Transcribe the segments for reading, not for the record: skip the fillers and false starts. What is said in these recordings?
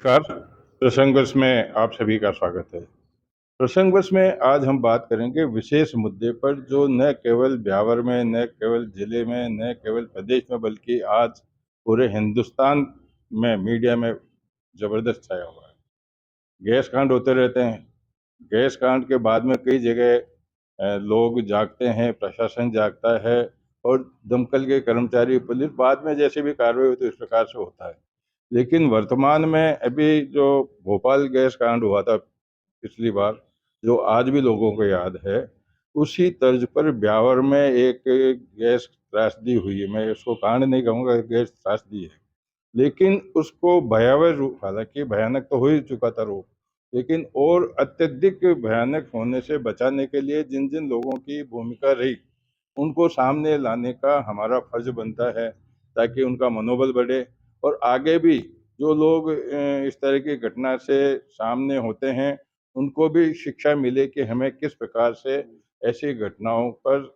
नमस्कार। प्रसंगवश में आप सभी का स्वागत है। प्रसंगवश में आज हम बात करेंगे विशेष मुद्दे पर जो न केवल ब्यावर में, न केवल जिले में, न केवल प्रदेश में, बल्कि आज पूरे हिंदुस्तान में मीडिया में जबरदस्त छाया हुआ है। गैस कांड होते रहते हैं। गैस कांड के बाद में कई जगह लोग जागते हैं, प्रशासन जागता है और दमकल के कर्मचारी, पुलिस बाद में जैसे भी कार्रवाई होती है उस प्रकार से होता है। लेकिन वर्तमान में अभी जो भोपाल गैस कांड हुआ था पिछली बार, जो आज भी लोगों को याद है, उसी तर्ज पर ब्यावर में एक गैस त्रासदी हुई है। मैं इसको कांड नहीं कहूँगा, गैस त्रासदी है। लेकिन उसको भयावह रूप, हालांकि भयानक तो हो ही चुका था रूप, लेकिन और अत्यधिक भयानक होने से बचाने के लिए जिन जिन लोगों की भूमिका रही, उनको सामने लाने का हमारा फर्ज बनता है, ताकि उनका मनोबल बढ़े और आगे भी जो लोग इस तरह की घटना से सामने होते हैं, उनको भी शिक्षा मिले कि हमें किस प्रकार से ऐसी घटनाओं पर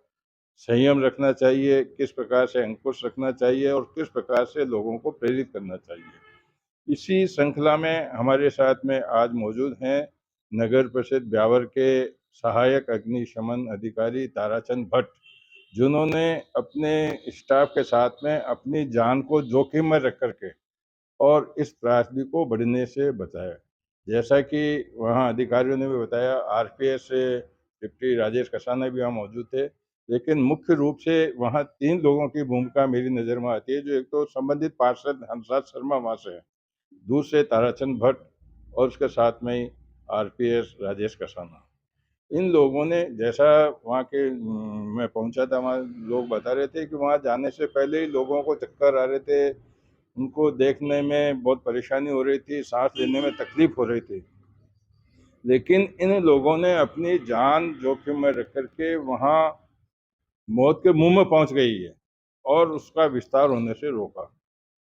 संयम रखना चाहिए, किस प्रकार से अंकुश रखना चाहिए और किस प्रकार से लोगों को प्रेरित करना चाहिए। इसी श्रृंखला में हमारे साथ में आज मौजूद हैं नगर परिषद ब्यावर के सहायक अग्निशमन अधिकारी ताराचंद भट्ट, जिन्होंने अपने स्टाफ के साथ में अपनी जान को जोखिम में रख करके और इस त्रासदी को बढ़ने से बचाया। जैसा कि वहाँ अधिकारियों ने भी बताया, आरपीएस से डिप्टी राजेश कसाना भी वहाँ मौजूद थे, लेकिन मुख्य रूप से वहाँ 3 लोगों की भूमिका मेरी नज़र में आती है। जो एक तो संबंधित पार्षद हंसराज शर्मा वहाँ से हैं, दूसरे ताराचंद भट्ट और उसके साथ में ही आरपीएस राजेश कसाना। इन लोगों ने, जैसा वहाँ के मैं पहुँचा था, वहाँ लोग बता रहे थे कि वहाँ जाने से पहले ही लोगों को चक्कर आ रहे थे, उनको देखने में बहुत परेशानी हो रही थी, सांस लेने में तकलीफ हो रही थी। लेकिन इन लोगों ने अपनी जान जोखिम में रख करके वहाँ मौत के मुंह में पहुंच गई है और उसका विस्तार होने से रोका।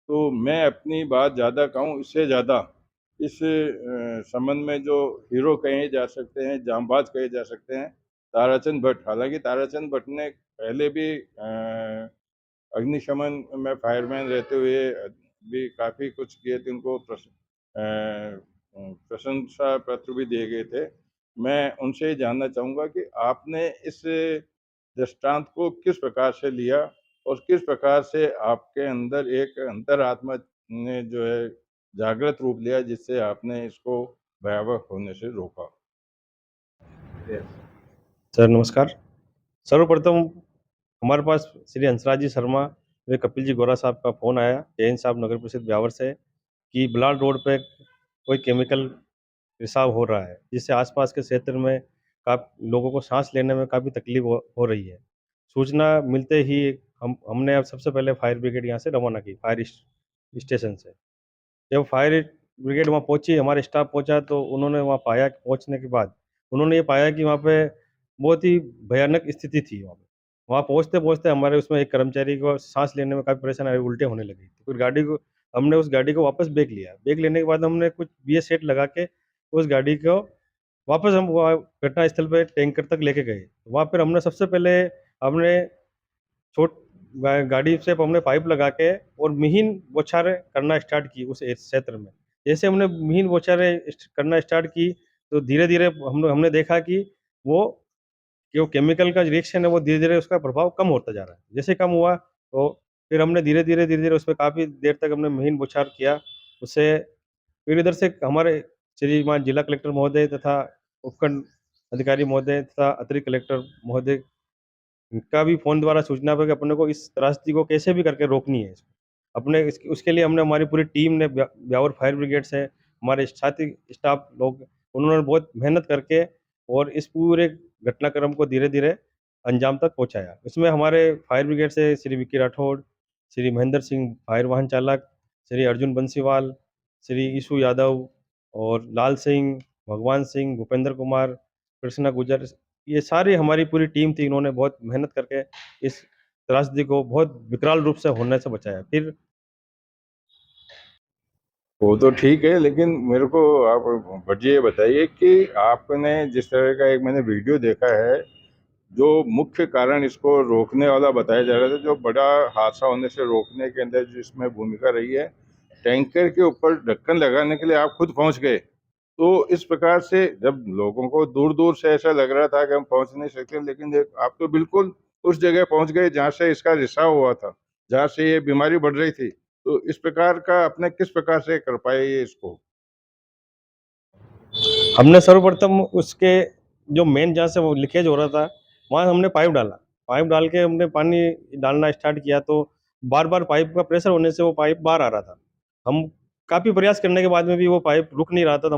तो मैं अपनी बात ज़्यादा कहूँ, इससे ज़्यादा इस संबंध में जो हीरो कहे जा सकते हैं, जांबाज कहे जा सकते हैं, ताराचंद भट्ट। हालांकि ताराचंद भट्ट ने पहले भी अग्निशमन में फायरमैन रहते हुए भी काफ़ी कुछ किए थे, उनको प्रशंसा पत्र भी दिए गए थे। मैं उनसे जानना चाहूँगा कि आपने इस दृष्टांत को किस प्रकार से लिया और किस प्रकार से आपके अंदर एक अंतरात्मा ने जो है जागृत रूप लिया, जिससे आपने इसको भयावह होने से रोका। सर नमस्कार। सर्वप्रथम हमारे पास श्री हंसराज जी शर्मा व कपिल जी गोरा साहब का फ़ोन आया, जैन साहब नगर परिषद ब्यावर से, कि बलाल रोड पे कोई केमिकल रिसाव हो रहा है, जिससे आसपास के क्षेत्र में लोगों को सांस लेने में काफ़ी तकलीफ हो रही है। सूचना मिलते ही हमने अब सबसे पहले फायर ब्रिगेड यहाँ से रवाना की, फायर स्टेशन से। जब फायर ब्रिगेड वहाँ पहुंची, हमारे स्टाफ पहुंचा, तो उन्होंने वहाँ पाया, पहुंचने के बाद उन्होंने ये पाया कि वहाँ पे बहुत ही भयानक स्थिति थी वहाँ पे। वहाँ पहुंचते-पहुंचते हमारे उसमें एक कर्मचारी को सांस लेने में काफ़ी परेशानी आई, उल्टे होने लगी थी। फिर हमने उस गाड़ी को वापस बैक लिया। बैक लेने के बाद हमने कुछ बीएस सेट लगा के उस गाड़ी को वापस हम वहाँ घटनास्थल पे टैंकर तक लेके गए। वहाँ पर हमने सबसे पहले हमने छोट गाड़ी से हमने पाइप लगा के और मिहिन बौछारें करना स्टार्ट की उस क्षेत्र में। जैसे हमने मिहिन बौछारें करना स्टार्ट की, तो धीरे-धीरे हमने देखा कि वो जो केमिकल का रिएक्शन है, वो धीरे-धीरे उसका प्रभाव कम होता जा रहा है। जैसे कम हुआ, तो फिर हमने धीरे-धीरे उसपे काफ़ी देर तक हमने मिहिन बौछार किया। उससे फिर इधर से हमारे श्रीमान जिला कलेक्टर महोदय तथा उपखंड अधिकारी महोदय तथा अतिरिक्त कलेक्टर महोदय का भी फ़ोन द्वारा सूचना पे कि अपने को इस त्रासदी को कैसे भी करके रोकनी है। अपने उसके लिए हमने, हमारी पूरी टीम ने, ब्यावर फायर ब्रिगेड से हमारे साथी स्टाफ लोग, उन्होंने बहुत मेहनत करके और इस पूरे घटनाक्रम को धीरे-धीरे अंजाम तक पहुँचाया। इसमें हमारे फायर ब्रिगेड से श्री विक्की राठौड़, श्री महेंद्र सिंह फायर वाहन चालक, श्री अर्जुन बंसीवाल, श्री ईशु यादव और लाल सिंह, भगवान सिंह, भूपेंद्र कुमार, कृष्णा गुर्जर, ये सारी हमारी पूरी टीम थी। इन्होंने बहुत मेहनत करके इस त्रासदी को बहुत विकराल रूप से होने से बचाया। फिर वो तो ठीक है, लेकिन मेरे को आप भट्ट जी ये बताइए कि आपने जिस तरह का एक मैंने वीडियो देखा है, जो मुख्य कारण इसको रोकने वाला बताया जा रहा था, जो बड़ा हादसा होने से रोकने के अंदर जिसमें भूमिका रही है, टैंकर के ऊपर ढक्कन लगाने के लिए आप खुद पहुंच गए। तो इस प्रकार से जब लोगों को दूर दूर से ऐसा लग रहा था कि हम पहुंच नहीं सकते, लेकिन आप तो बिल्कुल उस जगह पहुंच गए जहां से इसका रिसाव हुआ था, जहां से ये बीमारी बढ़ रही थी। तो इस प्रकार का आपने किस प्रकार से कर पाए ये इसको? हमने सर्वप्रथम उसके जो मेन जहाँ से वो लीकेज हो रहा था, वहाँ हमने पाइप डाला। पाइप डाल के हमने पानी डालना स्टार्ट किया, तो बार-बार पाइप का प्रेशर होने से वो पाइप बाहर आ रहा था। हम काफ़ी प्रयास करने के बाद में भी वो पाइप रुक नहीं रहा था, तो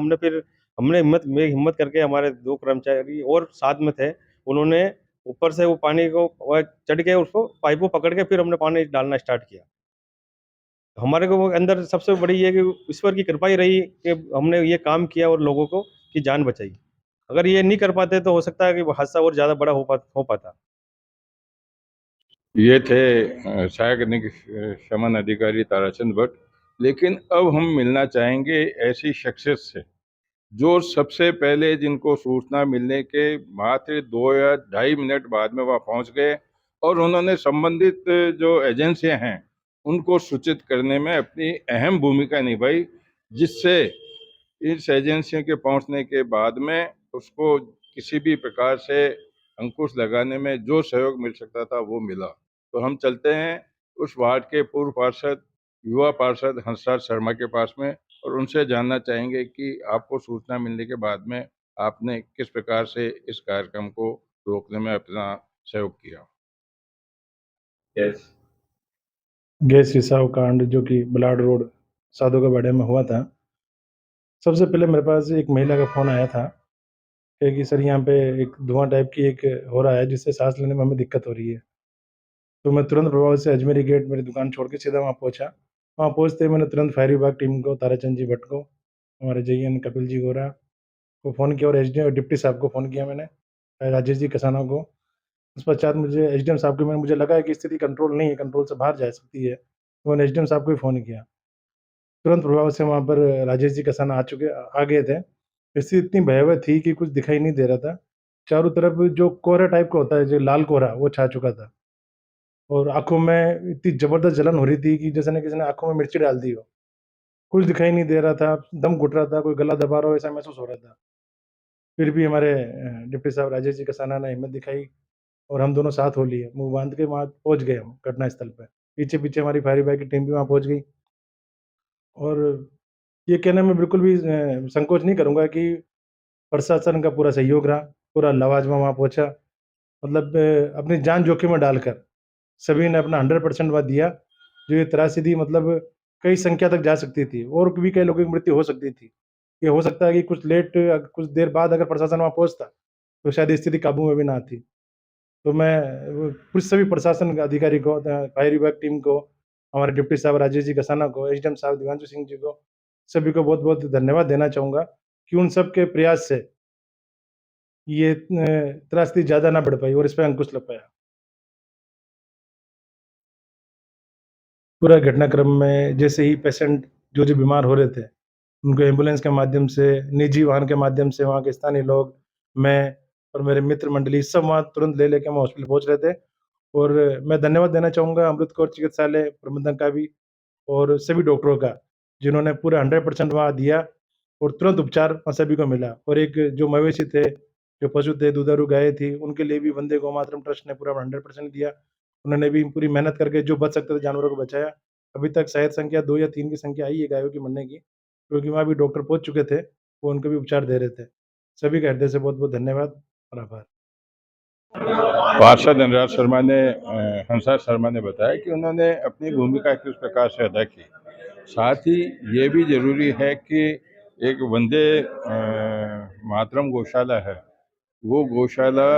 हमने हिम्मत करके, हमारे 2 कर्मचारी और साथ में थे, उन्होंने ऊपर से वो पानी को चढ़ के उसको पाइप को पकड़ के फिर हमने पानी डालना स्टार्ट किया। हमारे को वो अंदर सबसे बड़ी ये कि ईश्वर की कृपा ही रही कि हमने ये काम किया और लोगों को की जान बचाई। अगर ये नहीं कर पाते तो हो सकता है कि वो हादसा और ज़्यादा बड़ा हो पाता। ये थे सहायक शमन अधिकारी ताराचंद भट्ट। लेकिन अब हम मिलना चाहेंगे ऐसी शख्सियत से जो सबसे पहले, जिनको सूचना मिलने के मात्र 2 या ढाई मिनट बाद में वहाँ पहुँच गए और उन्होंने संबंधित जो एजेंसियां हैं उनको सूचित करने में अपनी अहम भूमिका निभाई, जिससे इस एजेंसियों के पहुंचने के बाद में उसको किसी भी प्रकार से अंकुश लगाने में जो सहयोग मिल सकता था वो मिला। तो हम चलते हैं उस वार्ड के पूर्व पार्षद, युवा पार्षद हंसराज शर्मा के पास में, और उनसे जानना चाहेंगे कि आपको सूचना मिलने के बाद में आपने किस प्रकार से इस कार्यक्रम को रोकने में अपना सहयोग किया। यस। गैस रिसाव कांड जो कि बलाड रोड साधु के बाड़े में हुआ था, सबसे पहले मेरे पास एक महिला का फ़ोन आया था कि सर यहाँ पे एक धुआं टाइप की एक हो रहा है जिससे सांस लेने में हमें दिक्कत हो रही है। तो मैं तुरंत प्रभाव से अजमेरी गेट मेरी दुकान छोड़ के सीधा वहाँ पहुँचा। वहाँ पहुँचते ही मैंने तुरंत फायर विभाग टीम को, ताराचंद जी भट्ट को, हमारे जेईएन कपिल जी गोरा को फ़ोन किया और एसडीएम और डिप्टी साहब को फ़ोन किया मैंने, राजेश जी कसाना को। उस पश्चात मुझे एसडीएम साहब को मुझे लगा कि स्थिति कंट्रोल नहीं है, कंट्रोल से बाहर जा सकती है, तो मैंने एसडीएम साहब को ही फ़ोन किया। तुरंत प्रभाव से वहाँ पर राजेश जी कसाना आ गए थे। स्थिति इतनी भयावह थी कि कुछ दिखाई नहीं दे रहा था। चारों तरफ जो कोहरा टाइप का होता है, जो लाल कोहरा, वो छा चुका था और आँखों में इतनी ज़बरदस्त जलन हो रही थी कि जैसे न किसी ने आँखों में मिर्ची डाल दी हो। कुछ दिखाई नहीं दे रहा था, दम घुट रहा था, कोई गला दबा रहा हो ऐसा महसूस हो रहा था। फिर भी हमारे डिप्टी साहब राजेश जी कसाना ने हिम्मत दिखाई और हम दोनों साथ हो लिए। मुँह बाँध के वहाँ पहुँच गए हम घटनास्थल पे। पीछे-पीछे हमारी फायर विभाग की टीम भी वहाँ पहुँच गई और ये कहने में बिल्कुल भी संकोच नहीं करूँगा कि प्रशासन का पूरा सहयोग रहा, पूरा लवाजमा वहाँ पहुँचा। मतलब अपनी जान जोखिम में डालकर सभी ने अपना 100% वहाँ दिया। जो ये त्रासदी थी, मतलब कई संख्या तक जा सकती थी और भी कई लोगों की मृत्यु हो सकती थी। ये हो सकता है कि कुछ देर बाद अगर प्रशासन वहाँ पहुँचता, तो शायद स्थिति काबू में भी ना आती। तो मैं सभी प्रशासन के अधिकारी को, फायर विभाग टीम को, हमारे डिप्टी साहब राजेश जी कसाना को, एसडीएम साहब दिव्यांशु सिंह जी को, सभी को बहुत-बहुत धन्यवाद देना चाहूँगा कि उन सब के प्रयास से ये त्रासदी ज़्यादा ना बढ़ पाई और इस पे अंकुश लग पाया। पूरा घटनाक्रम में जैसे ही पेशेंट जो बीमार हो रहे थे, उनको एम्बुलेंस के माध्यम से, निजी वाहन के माध्यम से वहाँ के स्थानीय लोग, मैं और मेरे मित्र मंडली सब वहाँ तुरंत लेके हम हॉस्पिटल पहुँच रहे थे और मैं धन्यवाद देना चाहूँगा अमृत कौर चिकित्सालय प्रबंधन का भी और सभी डॉक्टरों का, जिन्होंने पूरा 100% वहाँ दिया और तुरंत उपचार सभी को मिला। और एक जो मवेशी थे, जो पशु थे, दुधारू गायें थी, उनके लिए भी वंदे गौमातरम ट्रस्ट ने पूरा 100% दिया। उन्होंने भी पूरी मेहनत करके जो बच सकते थे जानवरों को बचाया। अभी तक शायद संख्या 2 या 3 की संख्या आई है गायों की मरने की, क्योंकि वहाँ भी डॉक्टर पहुँच चुके थे, वो उनको भी उपचार दे रहे थे। सभी का हृदय से बहुत-बहुत धन्यवाद और आभार। पार्षद अनुराग शर्मा ने हंसराज शर्मा ने बताया कि उन्होंने अपनी भूमिका किस प्रकार से अदा की। साथ ही ये भी जरूरी है कि एक वंदे मातरम गौशाला है, वो गौशाला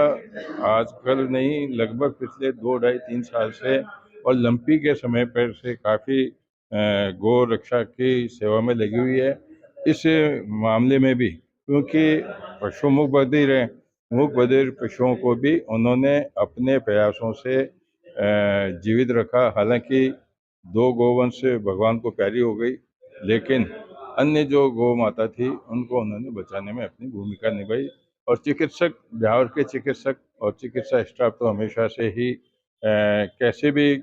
आजकल नहीं, लगभग पिछले 2 ढाई 3 साल से और लंपी के समय पर से काफ़ी गौ रक्षा की सेवा में लगी हुई है। इस मामले में भी, क्योंकि पशु मूक बधिर हैं, मूक बधिर पशुओं को भी उन्होंने अपने प्रयासों से जीवित रखा। हालांकि 2 गौवंश भगवान को प्यारी हो गई, लेकिन अन्य जो गौ माता थी उनको उन्होंने बचाने में अपनी भूमिका निभाई। और चिकित्सक, बिहार के चिकित्सक और चिकित्सा स्टाफ तो हमेशा से ही कैसे भी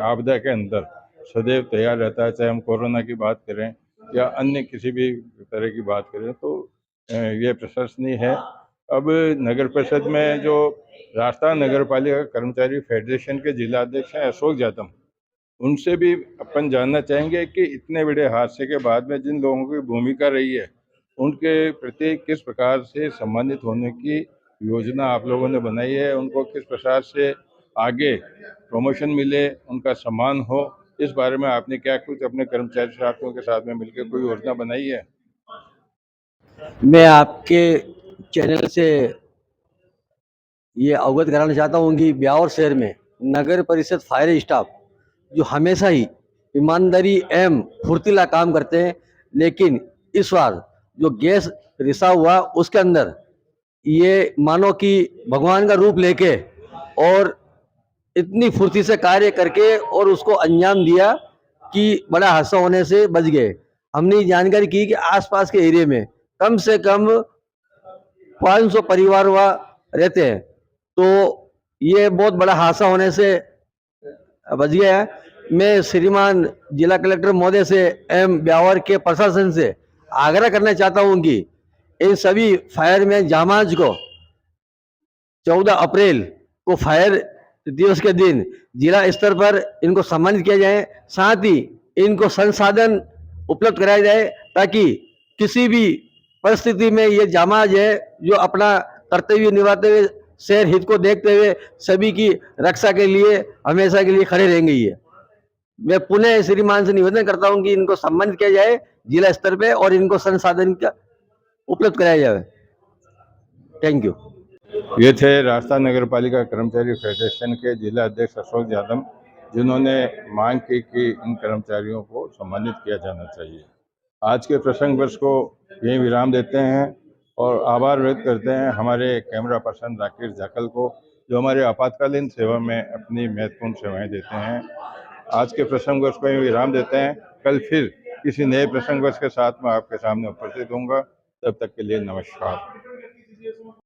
आपदा के अंदर सदैव तैयार रहता है, चाहे हम कोरोना की बात करें या अन्य किसी भी तरह की बात करें, तो ये प्रशंसनीय है। अब नगर परिषद में जो राजस्थान नगर पालिका कर्मचारी फेडरेशन के जिला अध्यक्ष हैं अशोक यादव, उनसे भी अपन जानना चाहेंगे कि इतने बड़े हादसे के बाद में जिन लोगों की भूमिका रही है, उनके प्रति किस प्रकार से सम्मानित होने की योजना आप लोगों ने बनाई है, उनको किस प्रकार से आगे प्रमोशन मिले, उनका सम्मान हो, इस बारे में आपने क्या कुछ अपने कर्मचारी साथियों के साथ में मिलकर कोई योजना बनाई है? मैं आपके चैनल से ये अवगत कराना चाहता हूँ कि ब्यावर शहर में नगर परिषद फायर स्टाफ जो हमेशा ही ईमानदारी एवं फुर्तीला काम करते हैं, लेकिन इस बार जो गैस रिसाव हुआ उसके अंदर ये मानो कि भगवान का रूप लेके और इतनी फुर्ती से कार्य करके और उसको अंजाम दिया कि बड़ा हादसा होने से बच गए। हमने जानकारी की कि आसपास के एरिया में कम से कम 500 परिवार वहाँ रहते हैं, तो ये बहुत बड़ा हादसा होने से बच गया है। मैं श्रीमान जिला कलेक्टर महोदय से एवं ब्यावर के प्रशासन से आग्रह करना चाहता हूं कि इन सभी फायरमैन जामाज को 14 अप्रैल को फायर दिवस के दिन जिला स्तर पर इनको सम्मानित किया जाए, साथ ही इनको संसाधन उपलब्ध कराया जाए ताकि किसी भी परिस्थिति में ये जामाज है जो अपना कर्तव्य निभाते हुए शहर हित को देखते हुए सभी की रक्षा के लिए हमेशा के लिए खड़े रहेंगे। ये मैं पुनः श्रीमान से निवेदन करता हूं कि इनको सम्मानित किया जाए जिला स्तर पे और इनको संसाधन का उपलब्ध कराया जाए। Thank you. ये थे राजस्थान नगर पालिका कर्मचारी फेडरेशन के जिला अध्यक्ष अशोक यादव, जिन्होंने मांग की कि इन कर्मचारियों को सम्मानित किया जाना चाहिए। आज के प्रसंग वर्ष को यहीं विराम देते हैं और आभार व्यक्त करते हैं हमारे कैमरा पर्सन राकेश जाकल को, जो हमारे आपातकालीन सेवा में अपनी महत्वपूर्ण सेवाएं देते हैं। आज के प्रसंग वर्ष को यहीं विराम देते हैं। कल फिर किसी नए प्रसंग वर्ष के साथ मैं आपके सामने उपस्थित होऊंगा। तब तक के लिए नमस्कार।